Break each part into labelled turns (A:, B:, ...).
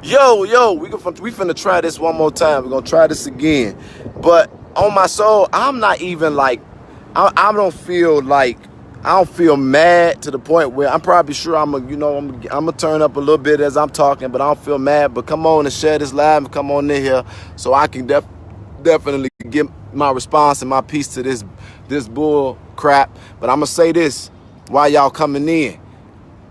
A: Yo, we finna try this one more time. We're gonna try this again. But on my soul, I'm not even like, I don't feel mad to the point where I'm probably sure I'm gonna turn up a little bit as I'm talking, but I don't feel mad. But come on and share this live and come on in here so I can definitely give my response and my piece to this bull crap. But I'm gonna say this while y'all coming in.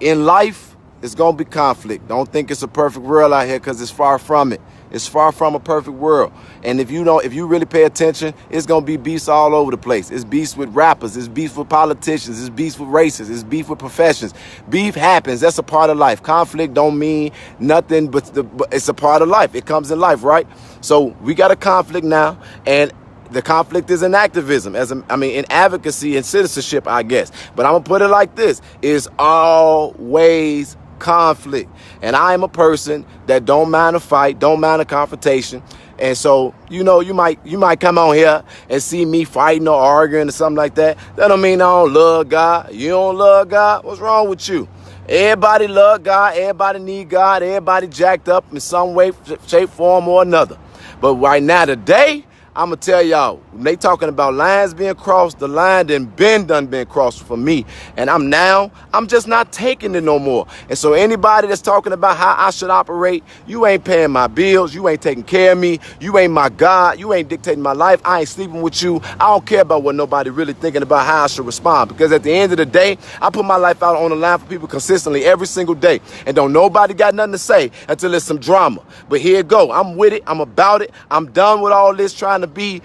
A: In life, it's gonna be conflict. Don't think it's a perfect world out here, because it's far from it. It's far from a perfect world. And if you really pay attention, it's gonna be beefs all over the place. It's beefs with rappers, it's beef with politicians, it's beef with races, it's beef with professions. Beef happens. That's a part of life. Conflict don't mean nothing, but it's a part of life. It comes in life, right? So we got a conflict now, and the conflict is in activism, in advocacy and citizenship, I guess. But I'm gonna put it like this: it's always conflict. And I am a person that don't mind a fight, don't mind a confrontation. And so, you might come on here and see me fighting or arguing or something like that. That don't mean I don't love God. You don't love God? What's wrong with you? Everybody love God. Everybody need God. Everybody jacked up in some way, shape, form, or another. But right now, today, I'm going to tell y'all, when they talking about lines being crossed, the line done been crossed for me. And I'm just not taking it no more. And so anybody that's talking about how I should operate, you ain't paying my bills. You ain't taking care of me. You ain't my God. You ain't dictating my life. I ain't sleeping with you. I don't care about what nobody really thinking about how I should respond. Because at the end of the day, I put my life out on the line for people consistently every single day. And don't nobody got nothing to say until there's some drama. But here it go. I'm with it. I'm about it. I'm done with all this trying to be,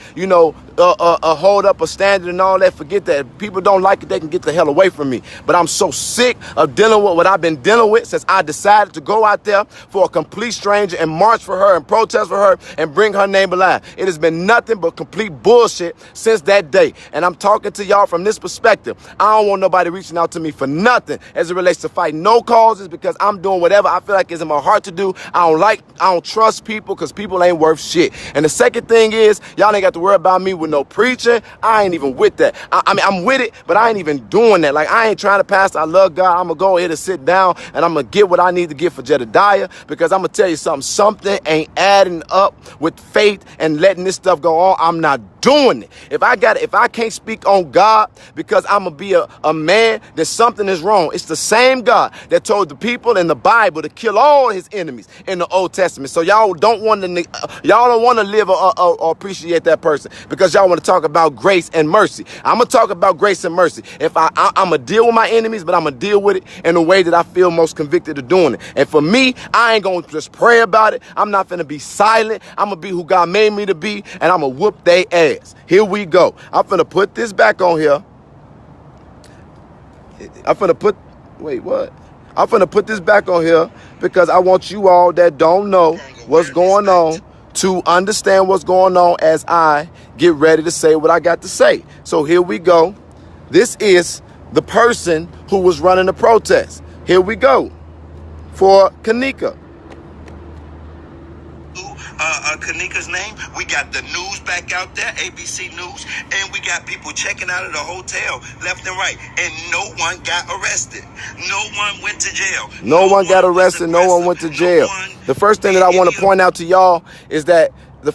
A: hold up a standard and all that. Forget that. If people don't like it, they can get the hell away from me. But I'm so sick of dealing with what I've been dealing with since I decided to go out there for a complete stranger and march for her and protest for her and bring her name alive. It has been nothing but complete bullshit since that day. And I'm talking to y'all from this perspective. I don't want nobody reaching out to me for nothing as it relates to fighting no causes, because I'm doing whatever I feel like is in my heart to do. I don't trust people, because people ain't worth shit. And the second thing is, y'all ain't got to worry about me with no preaching. I ain't even with that. I'm with it, but I ain't even doing that. Like, I ain't trying to pastor. I love God. I'm going to go ahead and sit down, and I'm going to get what I need to get for Jedidiah, because I'm going to tell you something. Something ain't adding up with faith and letting this stuff go on. I'm not doing it. If I can't speak on God because I'm going to be a man, then something is wrong. It's the same God that told the people in the Bible to kill all his enemies in the Old Testament. So y'all don't want to live or appreciate that person, because y'all want to talk about grace and mercy. I'm going to talk about grace and mercy. If I'm going to deal with my enemies, but I'm going to deal with it in a way that I feel most convicted of doing it. And for me, I ain't going to just pray about it. I'm not going to be silent. I'm going to be who God made me to be, and I'm going to whoop they ass. Here we go. I'm going to put this back on here. I'm going to put this back on here because I want you all that don't know what's going on to understand what's going on as I get ready to say what I got to say. So here we go. This is the person who was running the protest. Here we go for Kanika.
B: Kanika's name. We got the news back out there, ABC News, and we got people checking out of the hotel left and right, and no one got arrested. No one went to jail.
A: No one got arrested. No one went to jail. The first thing that I want to point out to y'all is that if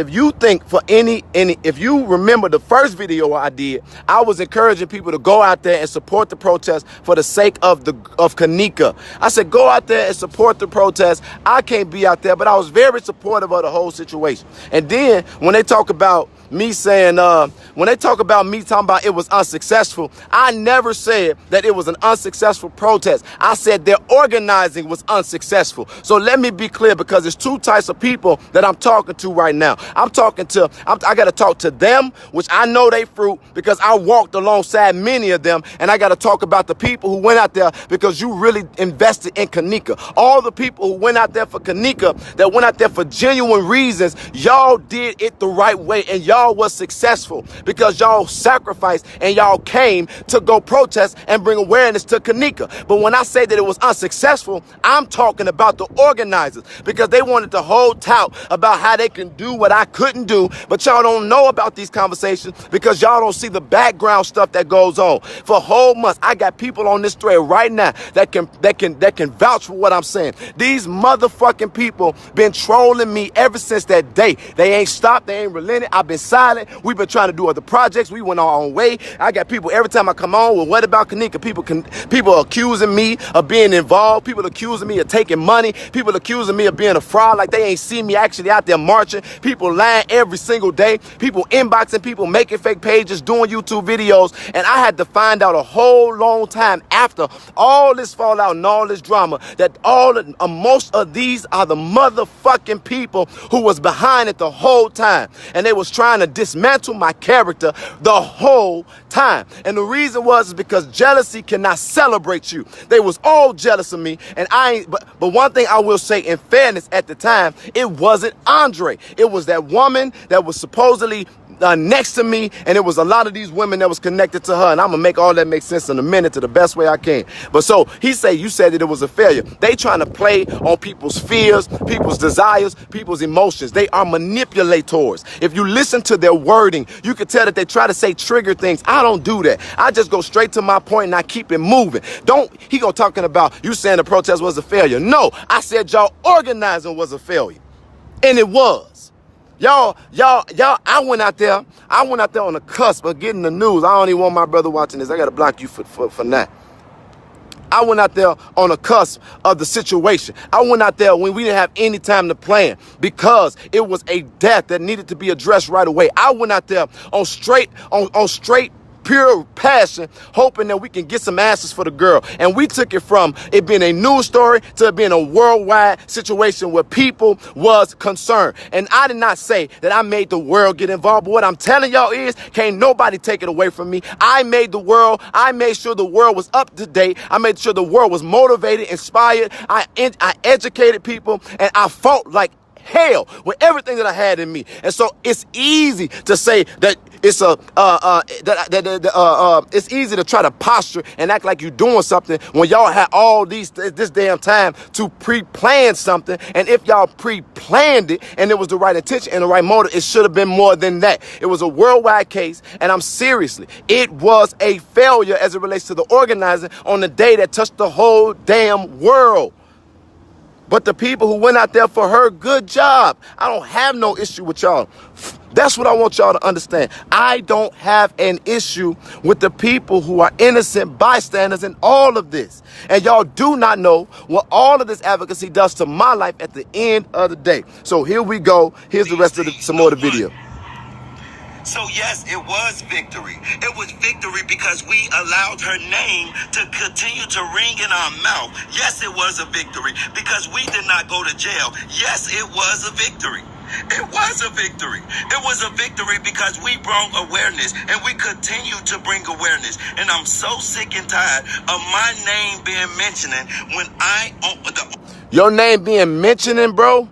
A: you think if you remember the first video I did, I was encouraging people to go out there and support the protest for the sake of Kanika. I said, go out there and support the protest. I can't be out there, but I was very supportive of the whole situation. And then when they talk about me saying, talking about it was unsuccessful, I never said that it was an unsuccessful protest. I said their organizing was unsuccessful. So let me be clear, because there's two types of people that I'm talking to right now. I got to talk to them, which I know they fruit because I walked alongside many of them. And I got to talk about the people who went out there because you really invested in Kanika. All the people who went out there for Kanika, that went out there for genuine reasons, y'all did it the right way, and y'all y'all was successful because y'all sacrificed and y'all came to go protest and bring awareness to Kanika. But when I say that it was unsuccessful, I'm talking about the organizers, because they wanted to hold tout about how they can do what I couldn't do. But y'all don't know about these conversations because y'all don't see the background stuff that goes on. For whole months, I got people on this thread right now that can vouch for what I'm saying. These motherfucking people been trolling me ever since that day. They ain't stopped. They ain't relented. I've been silent. We've been trying to do other projects. We went our own way. I got people every time I come on, well, what about Kanika? People accusing me of being involved. People accusing me of taking money. People accusing me of being a fraud, like they ain't see me actually out there marching. People lying every single day. People inboxing people, making fake pages, doing YouTube videos. And I had to find out a whole long time after all this fallout and all this drama that most of these are the motherfucking people who was behind it the whole time. And they was trying to dismantle my character the whole time. And the reason was because jealousy cannot celebrate you. They was all jealous of me. And but one thing I will say in fairness, at the time, it wasn't Andre. It was that woman that was supposedly next to me, and it was a lot of these women that was connected to her, and I'm gonna make all that make sense in a minute to the best way I can. But so you said that it was a failure. They trying to play on people's fears, people's desires, people's emotions. They are manipulators. If you listen to their wording, you can tell that they try to say trigger things. I don't do that. I just go straight to my point and I keep it moving. He go talking about you saying the protest was a failure. No, I said y'all organizing was a failure, and it was. Y'all, I went out there on the cusp of getting the news. I don't even want my brother watching this. I got to block you for that. I went out there on the cusp of the situation. I went out there when we didn't have any time to plan because it was a death that needed to be addressed right away. I went out there on straight pure passion, hoping that we can get some answers for the girl. And we took it from it being a news story to it being a worldwide situation where people was concerned. And I did not say that I made the world get involved, but what I'm telling y'all is, can't nobody take it away from me. I made sure the world was up to date. I made sure the world was motivated, inspired. I educated people, and I fought like hell with everything that I had in me. And so it's easy to say that it's it's easy to try to posture and act like you're doing something when y'all had all this damn time to pre-plan something. And if y'all pre-planned it and it was the right intention and the right motive, it should have been more than that. It was a worldwide case, and it was a failure as it relates to the organizing on the day that touched the whole damn world. But the people who went out there for her, good job. I don't have no issue with y'all. That's what I want y'all to understand. I don't have an issue with the people who are innocent bystanders in all of this. And y'all do not know what all of this advocacy does to my life at the end of the day. So here we go. Here's the rest of some more of the video.
B: So yes, it was victory. It was victory because we allowed her name to continue to ring in our mouth. Yes, it was a victory because we did not go to jail. Yes, it was a victory. It was a victory. It was a victory because we brought awareness, and we continue to bring awareness. And I'm so sick and tired of my name being mentioned when
A: your name being mentioned, bro.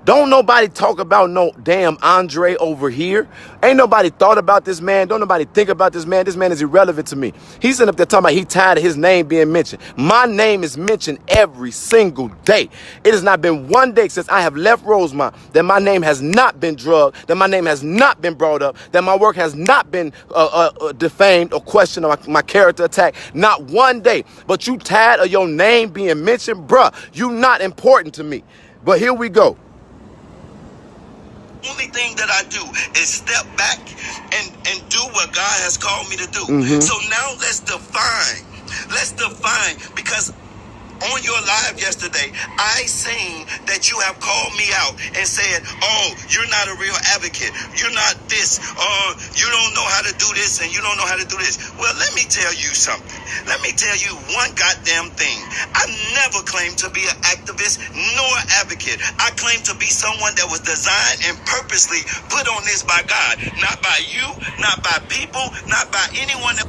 A: Don't nobody talk about no damn Andre over here. Ain't nobody thought about this man. Don't nobody think about this man. This man is irrelevant to me. He's sitting up there talking about he tired of his name being mentioned. My name is mentioned every single day. It has not been one day since I have left Rosemont that my name has not been drugged, that my name has not been brought up, that my work has not been defamed or questioned or my character attacked. Not one day. But you tired of your name being mentioned? Bruh, you not important to me. But here we go.
B: Only thing that I do is step back and do what God has called me to do. So now let's define, because on your live yesterday, I seen that you have called me out and said, oh, you're not a real advocate. You're not this. You don't know how to do this and you don't know how to do this. Well, let me tell you something. Let me tell you one goddamn thing. I never claimed to be an activist nor advocate. I claim to be someone that was designed and purposely put on this by God. Not by you, not by people, not by anyone.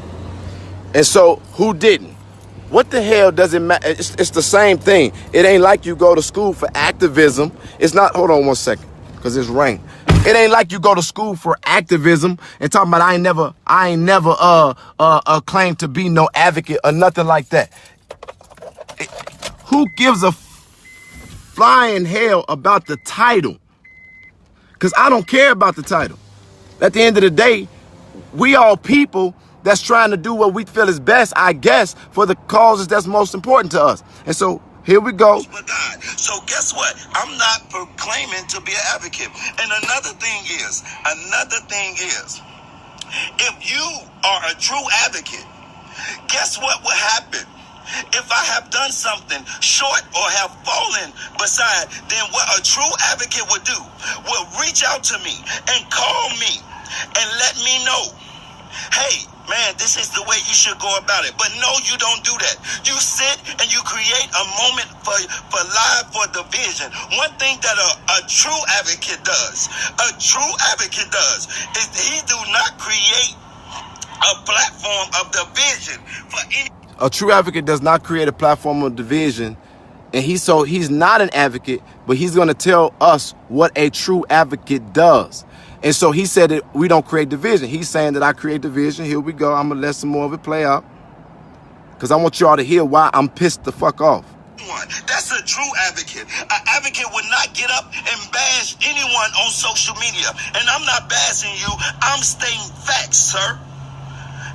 A: And so who didn't? What the hell does it matter? It's the same thing. It ain't like you go to school for activism. It's not. Hold on one second, because it's rain. It ain't like you go to school for activism and talking about I ain't never claimed to be no advocate or nothing like that. Who gives a flying hell about the title? Because I don't care about the title. At the end of the day, we all people that's trying to do what we feel is best, I guess, for the causes that's most important to us. And so here we go.
B: So guess what? I'm not proclaiming to be an advocate. And another thing is, if you are a true advocate, guess what will happen? If I have done something short or have fallen beside, then what a true advocate would do will reach out to me and call me and let me know, hey, man, this is the way you should go about it. But no, you don't do that. You sit and you create a moment for the vision. One thing that a true advocate does, is he do not create a platform of division for any.
A: A true advocate does not create a platform of division, and he's not an advocate, but he's going to tell us what a true advocate does. And so he said that we don't create division. He's saying that I create division. Here we go. I'm going to let some more of it play out because I want y'all to hear why I'm pissed the fuck off.
B: That's a true advocate. An advocate would not get up and bash anyone on social media. And I'm not bashing you. I'm stating facts, sir.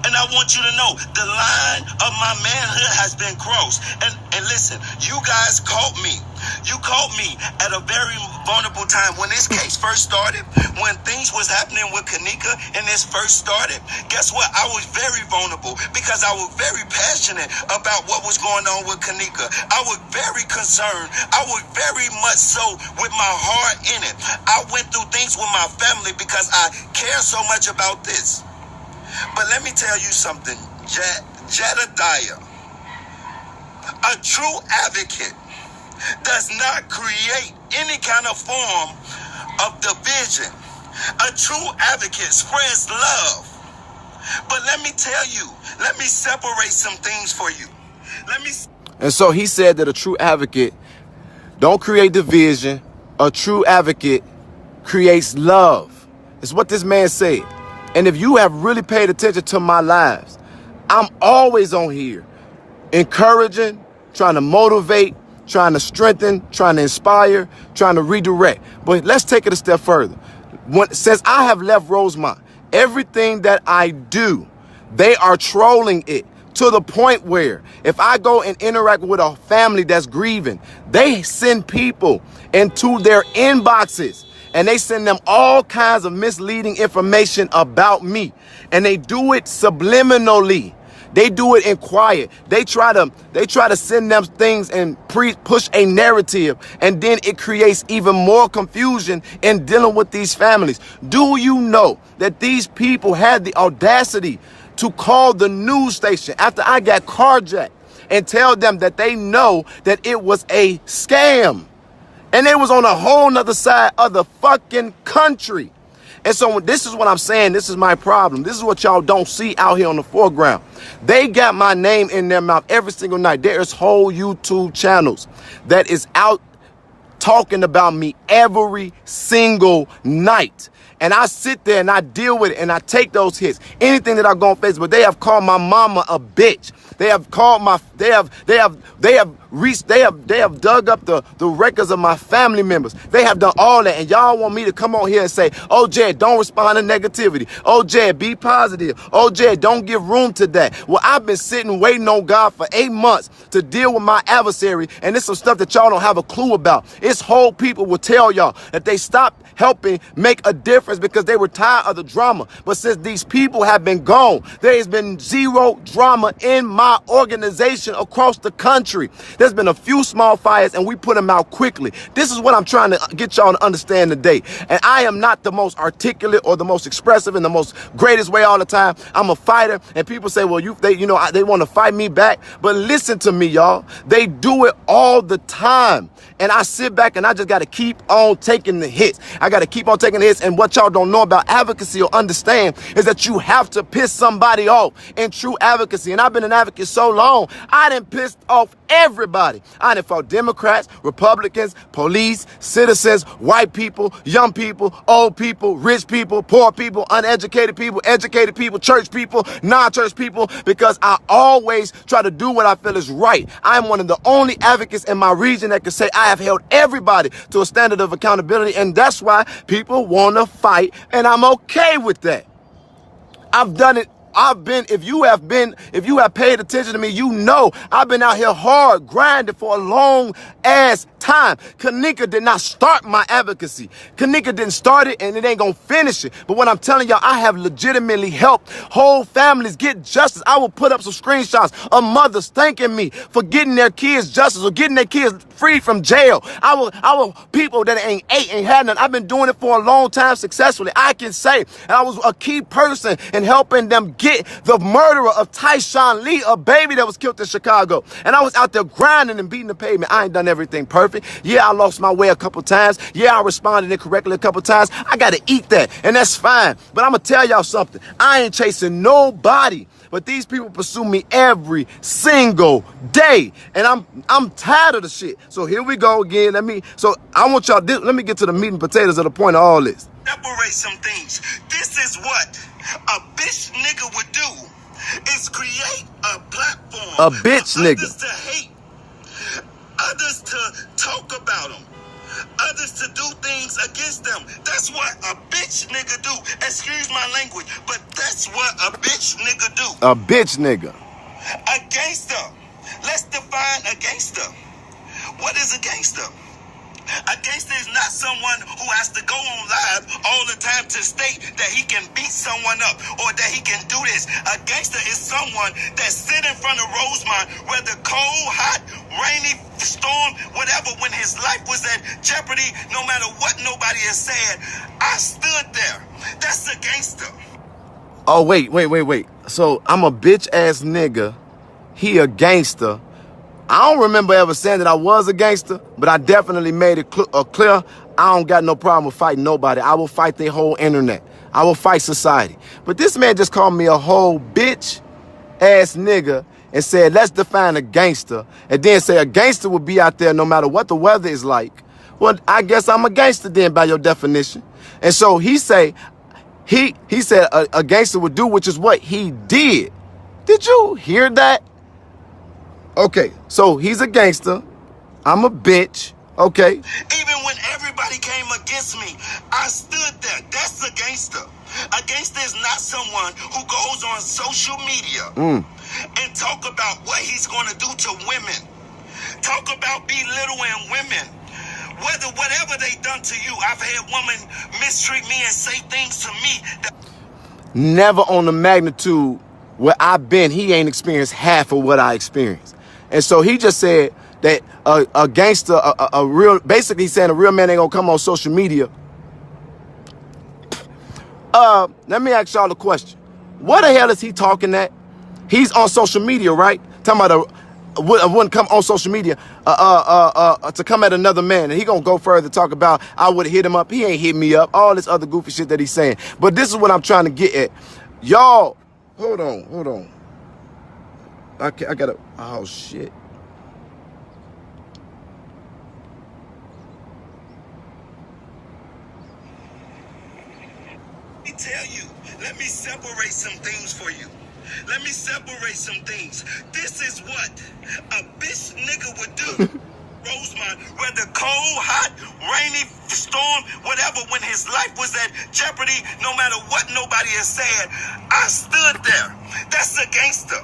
B: And I want you to know the line of my manhood has been crossed. And listen, you guys caught me. You caught me at a very vulnerable time. When this case first started, when things was happening with Kanika and this first started, guess what? I was very vulnerable because I was very passionate about what was going on with Kanika. I was very concerned. I was very much so with my heart in it. I went through things with my family because I care so much about this. But let me tell you something, Jedidiah, a true advocate does not create any kind of form of division. A true advocate spreads love. But let me tell you, let me separate some things for you.
A: And so he said that a true advocate don't create division. A true advocate creates love. It's what this man said. And if you have really paid attention to my lives, I'm always on here encouraging, trying to motivate, trying to strengthen, trying to inspire, trying to redirect. But let's take it a step further. Since I have left Rosemont, everything that I do, they are trolling it to the point where if I go and interact with a family that's grieving, they send people into their inboxes and they send them all kinds of misleading information about me. And they do it subliminally. They do it in quiet. They try to send them things and push a narrative. And then it creates even more confusion in dealing with these families. Do you know that these people had the audacity to call the news station after I got carjacked and tell them that they know that it was a scam? And they was on a whole nother side of the fucking country. And so this is what I'm saying. This is my problem. This is what y'all don't see out here on the foreground. They got my name in their mouth every single night. There is whole YouTube channels that is out talking about me every single night. And I sit there and I deal with it and I take those hits. Anything that I go on Facebook, they have called my mama a bitch. They have called they have dug up the records of my family members. They have done all that. And y'all want me to come on here and say, oh, Jed, don't respond to negativity. Oh, Jed, be positive. Oh, Jed, don't give room to that. Well, I've been sitting waiting on God for 8 months to deal with my adversary. And it's some stuff that y'all don't have a clue about. It's whole people will tell y'all that they stopped helping make a difference because they were tired of the drama. But since these people have been gone, there has been zero drama in my organization across the country. There's been a few small fires and we put them out quickly. This is what I'm trying to get y'all to understand today. And I am not the most articulate or the most expressive in the most greatest way all the time. I'm a fighter and people say, well, they want to fight me back. But listen to me, y'all. They do it all the time. And I sit back and I just got to keep on taking the hits. I got to keep on taking the hits. And what y'all don't know about advocacy or understand is that you have to piss somebody off in true advocacy. And I've been an advocate so long, I done pissed off everybody. I done fought Democrats, Republicans, police, citizens, white people, young people, old people, rich people, poor people, uneducated people, educated people, church people, non-church people, because I always try to do what I feel is right. I'm one of the only advocates in my region that can say I have held everybody to a standard of accountability, and that's why people want to fight, and I'm okay with that. I've done it. If you have paid attention to me, you know I've been out here hard, grinding for a long ass time. Kanika did not start my advocacy. Kanika didn't start it and it ain't gonna finish it. But what I'm telling y'all, I have legitimately helped whole families get justice. I will put up some screenshots of mothers thanking me for getting their kids justice or getting their kids free from jail. I will people that ain't had none. I've been doing it for a long time successfully. I can say I was a key person in helping them get the murderer of Tyshawn Lee, a baby that was killed in Chicago. And I was out there grinding and beating the pavement. I ain't done everything perfect. Yeah, I lost my way a couple times. Yeah, I responded incorrectly a couple times. I got to eat that, and that's fine. But I'm going to tell y'all something. I ain't chasing nobody. But these people pursue me every single day. And I'm tired of the shit. So here we go again. Let me get to the meat and potatoes of the point of all this.
B: Separate some things. This is what a bitch nigga would do, is create a platform.
A: A bitch nigga.
B: Others to hate, others to talk about them, others to do things against them. That's what a bitch nigga do. Excuse my language, but that's what a bitch nigga do.
A: A bitch nigga.
B: A gangster. Let's define a gangster. What is a gangster? A gangster is not someone who has to go on live all the time to state that he can beat someone up or that he can do this. A gangster is someone that sit in front of Rosemont, whether cold, hot, rainy, storm, whatever, when his life was at jeopardy, no matter what nobody has said, I stood there. That's a gangster.
A: Oh, wait. So I'm a bitch ass nigga. He a gangster. I don't remember ever saying that I was a gangster, but I definitely made it clear I don't got no problem with fighting nobody. I will fight the whole internet. I will fight society. But this man just called me a whole bitch ass nigga and said, let's define a gangster. And then say a gangster would be out there no matter what the weather is like. Well, I guess I'm a gangster then by your definition. And so he said a gangster would do, which is what he did. Did you hear that? Okay, so he's a gangster. I'm a bitch. Okay.
B: Even when everybody came against me, I stood there. That's a gangster. A gangster is not someone who goes on social media and talk about what he's going to do to women. Talk about belittling women. Whatever they done to you, I've had women mistreat me and say things to me.
A: Never on the magnitude where I've been. He ain't experienced half of what I experienced. And so he just said that a gangster, basically saying a real man ain't gonna come on social media. Let me ask y'all a question. What the hell is he talking at? He's on social media, right? Talking about wouldn't come on social media to come at another man. And he gonna go further, talk about I would have hit him up. He ain't hit me up. All this other goofy shit that he's saying. But this is what I'm trying to get at. Y'all, hold on. I gotta, oh shit.
B: Let me tell you, let me separate some things for you. Let me separate some things. This is what a bitch nigga would do. Rosemont, whether cold, hot, rainy, storm, whatever, when his life was at jeopardy, no matter what nobody has said, I stood there. That's a gangster.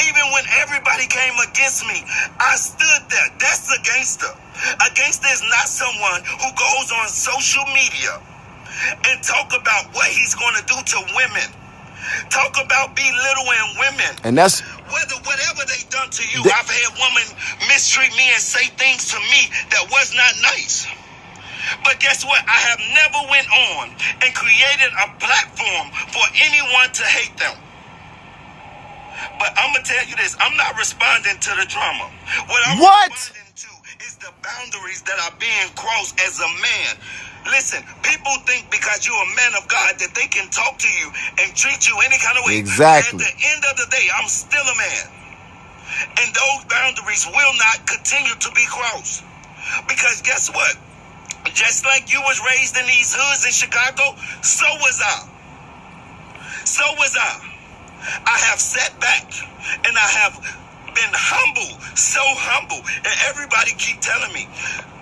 B: Even when everybody came against me, I stood there. That's a gangster. A gangster is not someone who goes on social media and talk about what he's going to do to women. Talk about belittling women.
A: And that's
B: whatever they done to you. I've had women mistreat me and say things to me that was not nice. But guess what? I have never went on and created a platform for anyone to hate them. But I'm going to tell you this. I'm not responding to the drama. What I'm responding to It's the boundaries that are being crossed as a man. Listen, people think because you're a man of God that they can talk to you and treat you any kind of way.
A: Exactly.
B: At the end of the day, I'm still a man. And those boundaries will not continue to be crossed. Because guess what? Just like you was raised in these hoods in Chicago, so was I. So was I. I have sat back and I have been humble, so humble. And everybody keep telling me,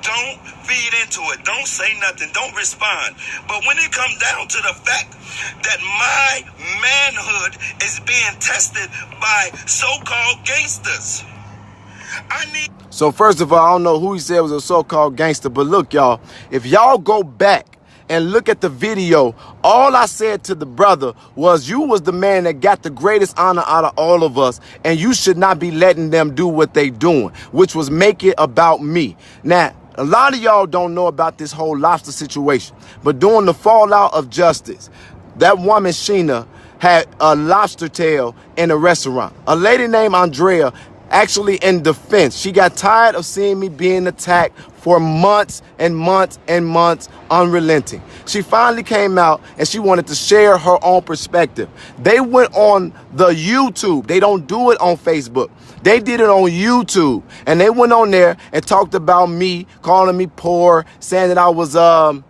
B: don't feed into it. Don't say nothing. Don't respond. But when it comes down to the fact that my manhood is being tested by so-called gangsters, I need...
A: So first of all, I don't know who he said was a so-called gangster, but look, y'all, if y'all go back and look at the video, all I said to the brother was you was the man that got the greatest honor out of all of us, and you should not be letting them do what they doing, which was make it about me. Now, a lot of y'all don't know about this whole lobster situation, but during the fallout of justice, that woman, Sheena, had a lobster tail in a restaurant. A lady named Andrea, actually in defense, she got tired of seeing me being attacked for months and months and months, unrelenting. She finally came out and she wanted to share her own perspective. They went on the YouTube. They don't do it on Facebook. They did it on YouTube, and they went on there and talked about me, calling me poor, saying that I was a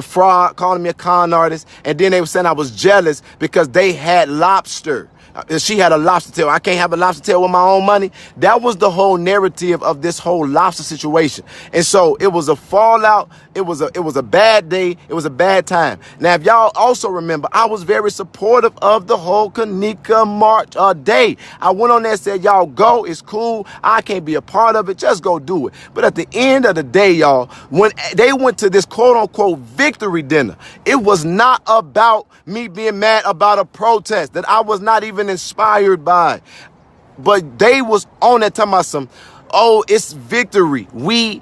A: fraud, calling me a con artist, and then they were saying I was jealous because they had lobster. She had a lobster tail. I can't have a lobster tail with my own money. That was the whole narrative of this whole lobster situation. And so it was a fallout. It was a bad day. It was a bad time. Now, if y'all also remember, I was very supportive of the whole Kanika March day. I went on there and said, y'all go. It's cool. I can't be a part of it. Just go do it. But at the end of the day, y'all, when they went to this quote unquote victory dinner, it was not about me being mad about a protest that I was not even inspired by, but they was on that talking about some, oh, it's victory. We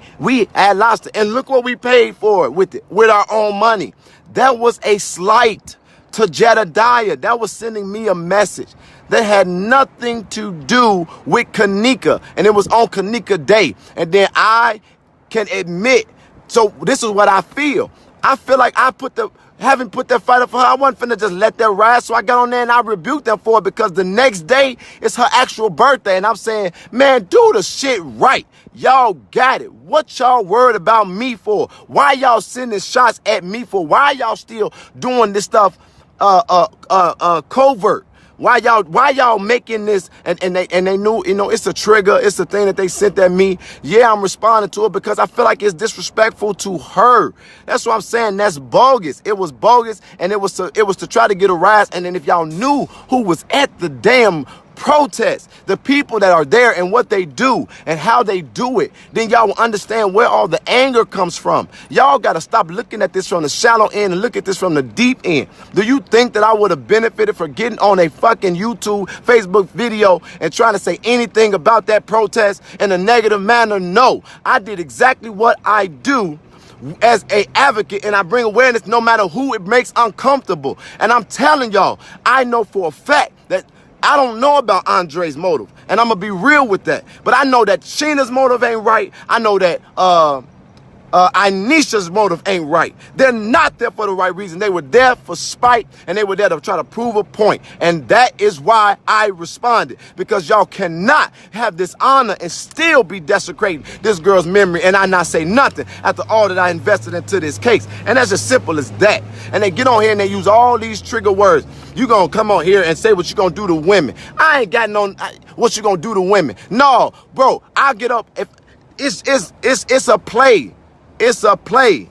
A: had lobster, and look what we paid for it with our own money. That was a slight to Jedidiah. That was sending me a message that had nothing to do with Kanika, and it was on Kanika Day. And then I can admit, so this is what I feel. I feel like haven't put that fight up for her. I wasn't finna just let that ride. So I got on there and I rebuked them for it, because the next day is her actual birthday. And I'm saying, man, do the shit right. Y'all got it. What y'all worried about me for? Why y'all sending shots at me for? Why y'all still doing this stuff covert? Why y'all making this, and they knew, you know, it's a trigger, it's a thing that they sent at me. Yeah, I'm responding to it because I feel like it's disrespectful to her. That's what I'm saying. That's bogus. It was bogus, and it was to try to get a rise. And then if y'all knew who was at the damn protest, the people that are there and what they do and how they do it, then y'all will understand where all the anger comes from. Y'all got to stop looking at this from the shallow end and look at this from the deep end. Do you think that I would have benefited for getting on a fucking YouTube, Facebook video and trying to say anything about that protest in a negative manner? No, I did exactly what I do as a advocate, and I bring awareness no matter who it makes uncomfortable. And I'm telling y'all, I know for a fact that I don't know about Andre's motive, and I'm gonna be real with that. But I know that Sheena's motive ain't right. I know that Anisha's motive ain't right. They're not there for the right reason. They were there for spite, and they were there to try to prove a point. And that is why I responded, because y'all cannot have this honor and still be desecrating this girl's memory and I not say nothing after all that I invested into this case. And that's as simple as that. And they get on here and they use all these trigger words. You gonna come on here and say what you gonna do to women. I ain't got no what you gonna do to women. No, bro, I'll get up. If it's a play. It's a play.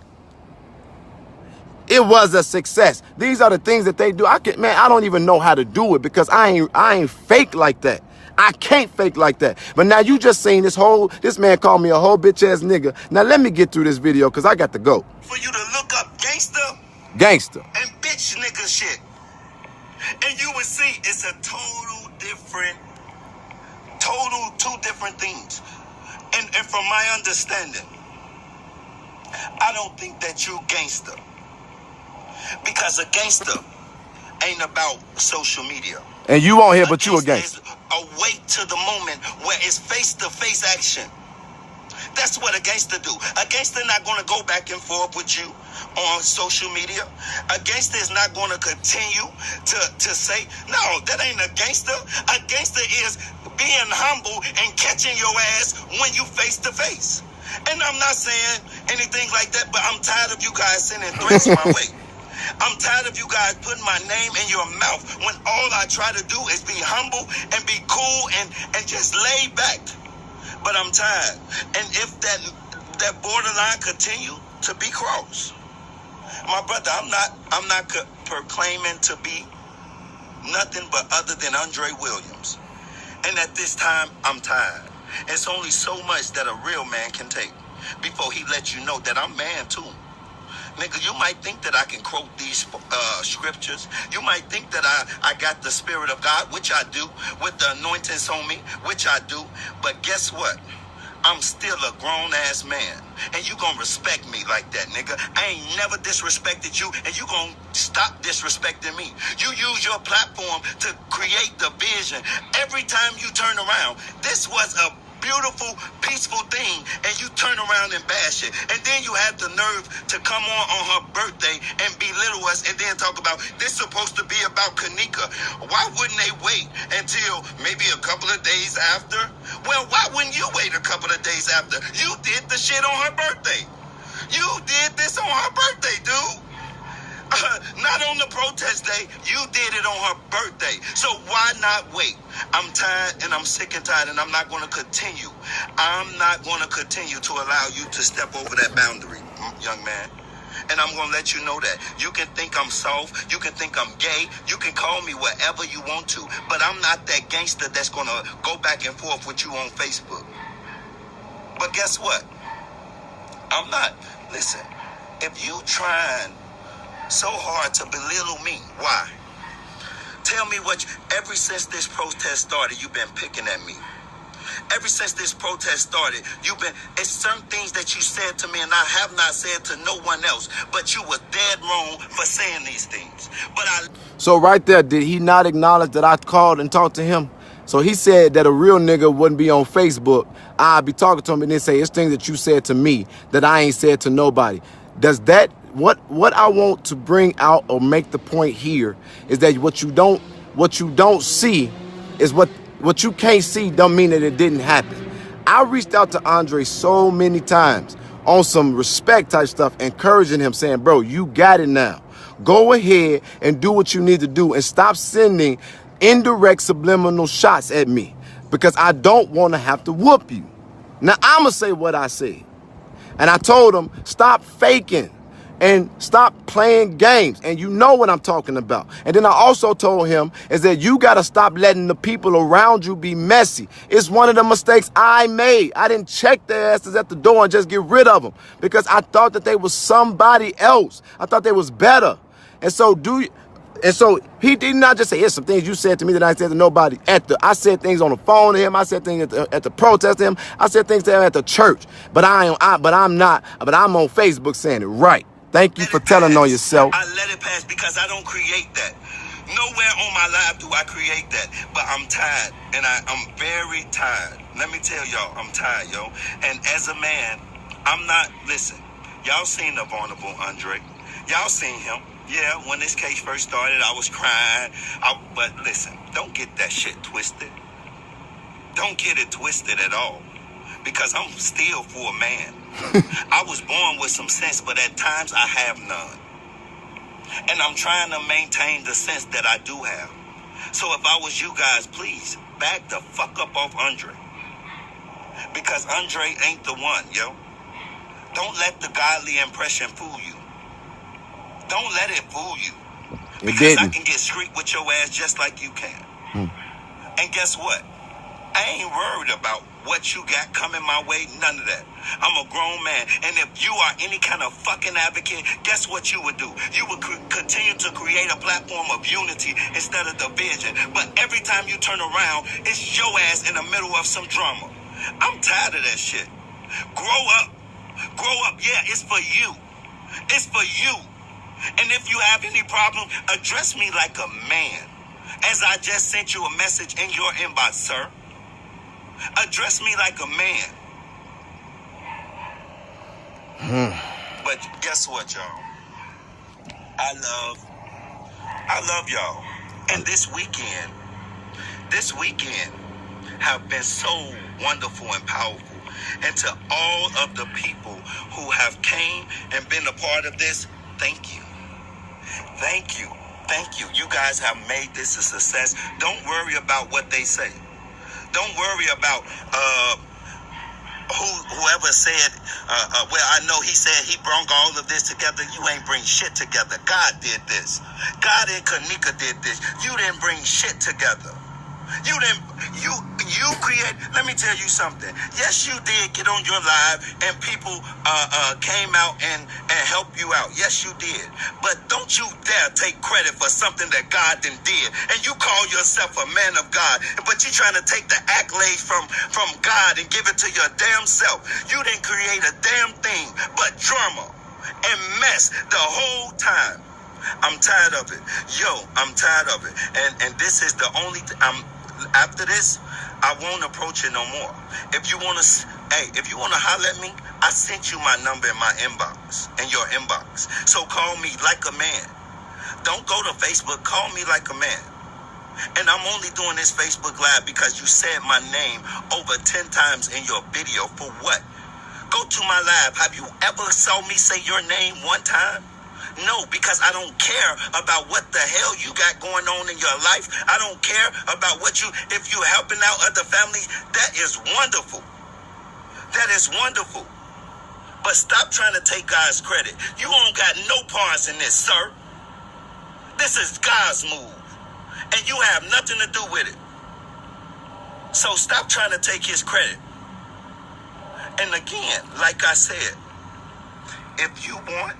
A: It was a success. These are the things that they do. I don't even know how to do it because I ain't fake like that. I can't fake like that. But now you just seen this man called me a whole bitch ass nigga. Now let me get through this video because I got to go.
B: For you to look up
A: gangster,
B: and bitch nigga shit, and you would see it's a two different things. And from my understanding, I don't think that you gangster, because a gangster ain't about social media.
A: And you won't hear, but you a gangster.
B: A wait to the moment where it's face-to-face action. That's what a gangster do. A gangster not going to go back and forth with you on social media. A gangster is not going to continue to say, no, that ain't a gangster. A gangster is being humble and catching your ass when you face to face. And I'm not saying anything like that, but I'm tired of you guys sending threats my way. I'm tired of you guys putting my name in your mouth when all I try to do is be humble and be cool and just lay back. But I'm tired. And if that borderline continue to be crossed, my brother, I'm not proclaiming to be nothing but other than Andre Williams. And at this time, I'm tired. It's only so much that a real man can take before he lets you know that I'm man too. Nigga, you might think that I can quote these scriptures. You might think that I got the Spirit of God, which I do, with the anointings on me, which I do. But guess what? I'm still a grown-ass man. And you gonna respect me like that, nigga. I ain't never disrespected you, and you gonna stop disrespecting me. You use your platform to create the vision. Every time you turn around, this was a beautiful, peaceful thing, and you turn around and bash it. And then you have the nerve to come on her birthday and belittle us and then talk about this supposed to be about Kanika. Why wouldn't they wait until maybe a couple of days after? Well, why wouldn't you wait a couple of days after? You did the shit on her birthday. You did this on her birthday, dude. Not on the protest day. You did it on her birthday. So why not wait? I'm tired and I'm sick and tired, and I'm not going to continue. I'm not going to continue to allow you to step over that boundary, young man. And I'm going to let you know that. You can think I'm soft. You can think I'm gay. You can call me whatever you want to. But I'm not that gangster that's going to go back and forth with you on Facebook. But guess what? I'm not. Listen, if you trying so hard to belittle me, why? Tell me ever since this protest started, you've been picking at me. Ever since this protest started, it's certain things that you said to me and I have not said to no one else, but you were dead wrong for saying these things.
A: So right there, did he not acknowledge that I called and talked to him? So he said that a real nigga wouldn't be on Facebook. I'd be talking to him and then say, it's things that you said to me that I ain't said to nobody. Does that, what I want to bring out or make the point here is that what you don't see is what you can't see don't mean that it didn't happen. I reached out to Andre so many times on some respect type stuff, encouraging him, saying, bro, you got it now. Go ahead and do what you need to do and stop sending indirect subliminal shots at me because I don't want to have to whoop you. Now, I'm going to say what I said. And I told him, stop faking and stop playing games. And you know what I'm talking about. And then I also told him is that you got to stop letting the people around you be messy. It's one of the mistakes I made. I didn't check their asses at the door and just get rid of them because I thought that they was somebody else. I thought they was better. And so he did not just say, here's some things you said to me that I said to nobody. I said things on the phone to him. I said things at the protest to him. I said things to him at the church. But I'm on Facebook saying it right. Thank you for telling on yourself.
B: I let it pass because I don't create that. Nowhere on my life do I create that. But I'm tired, and I'm very tired. Let me tell y'all, I'm tired, yo. And as a man, listen, y'all seen the vulnerable Andre. Y'all seen him. Yeah, when this case first started, I was crying. But listen, don't get that shit twisted. Don't get it twisted at all. Because I'm still for a man. I was born with some sense, but at times I have none. And I'm trying to maintain the sense that I do have. So if I was you guys, please back the fuck up off Andre. Because Andre ain't the one, yo. Don't let the godly impression fool you. Don't let it fool you. Because I can get street with your ass just like you can. And guess what? I ain't worried about what you got coming my way, none of that. I'm a grown man, and if you are any kind of fucking advocate, guess what you would do? You would continue to create a platform of unity instead of division. But every time you turn around, it's your ass in the middle of some drama. I'm tired of that shit. Grow up. Grow up. Yeah, it's for you. It's for you. And if you have any problem, address me like a man. As I just sent you a message in your inbox, sir. Address me like a man. But guess what, y'all? I love y'all. And this weekend have been so wonderful and powerful. And to all of the people who have came and been a part of this, thank you. Thank you. Thank you. You guys have made this a success. Don't worry about what they say. Don't worry about whoever said, well, I know he said he brought all of this together. You ain't bring shit together. God did this. God and Kanika did this. You didn't bring shit together. You didn't, you create, let me tell you something. Yes, you did get on your live and people came out and helped you out. Yes, you did. But don't you dare take credit for something that God done did. And you call yourself a man of God, but you trying to take the accolades from God and give it to your damn self. You didn't create a damn thing but drama and mess the whole time. I'm tired of it. Yo, I'm tired of it. And this is the only after this, I won't approach it no more. If you want to holler at me, I sent you my number in my inbox, in your inbox. So call me like a man. Don't go to Facebook. Call me like a man. And I'm only doing this Facebook Live because you said my name over 10 times in your video. For what? Go to my live. Have you ever saw me say your name one time? No, because I don't care about what the hell you got going on in your life. I don't care about if you're helping out other families, that is wonderful. That is wonderful. But stop trying to take God's credit. You don't got no parts in this, sir. This is God's move. And you have nothing to do with it. So stop trying to take his credit. And again, like I said, if you want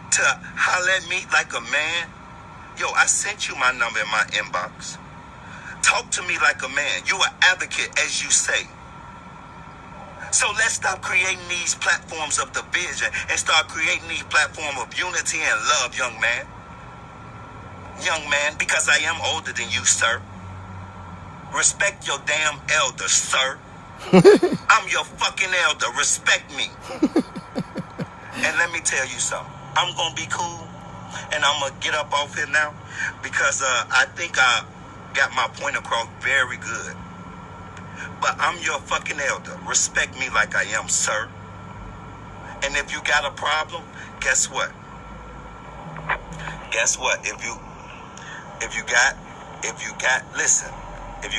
B: to holler at me like a man, yo, I sent you my number in my inbox. Talk to me like a man. You an advocate, as you say. So let's stop creating these platforms of division and start creating these platforms of unity and love, young man. Young man, because I am older than you, sir. Respect your damn elder, sir. I'm your fucking elder. Respect me. And let me tell you something. I'm going to be cool, and I'm going to get up off here now because I think I got my point across very good. But I'm your fucking elder. Respect me like I am, sir. And if you got a problem, guess what? Guess what? If you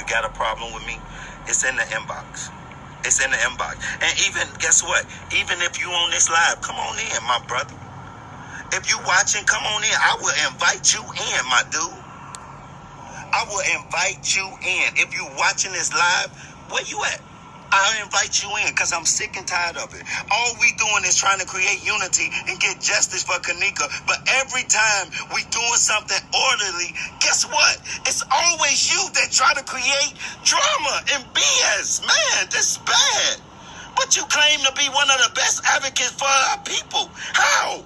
B: got a problem with me, it's in the inbox. It's in the inbox. And even, guess what? Even if you on this live, come on in, my brother. If you watching, come on in. I will invite you in, my dude. I will invite you in. If you watching this live, where you at? I'll invite you in because I'm sick and tired of it. All we doing is trying to create unity and get justice for Kanika. But every time we doing something orderly, guess what? It's always you that try to create drama and BS. Man, this is bad. But you claim to be one of the best advocates for our people. How?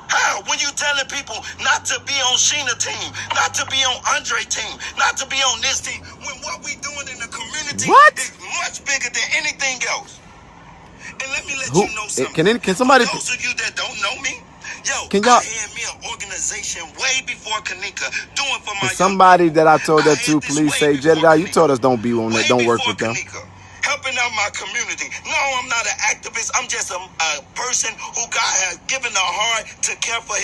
B: How? When you telling people not to be on Sheena team, not to be on Andre team, not to be on this team, when what we doing in the community is much bigger than anything else. And let me let you know something.
A: Can somebody?
B: For those of you that don't know me, yo, I had me an organization way before Kanika doing for my
A: somebody that I told that to, please say, Jedidiah, you told us don't be on that, don't work with them.
B: Helping out my community. No, I'm not an activist. I'm just a person who God has given a heart to care for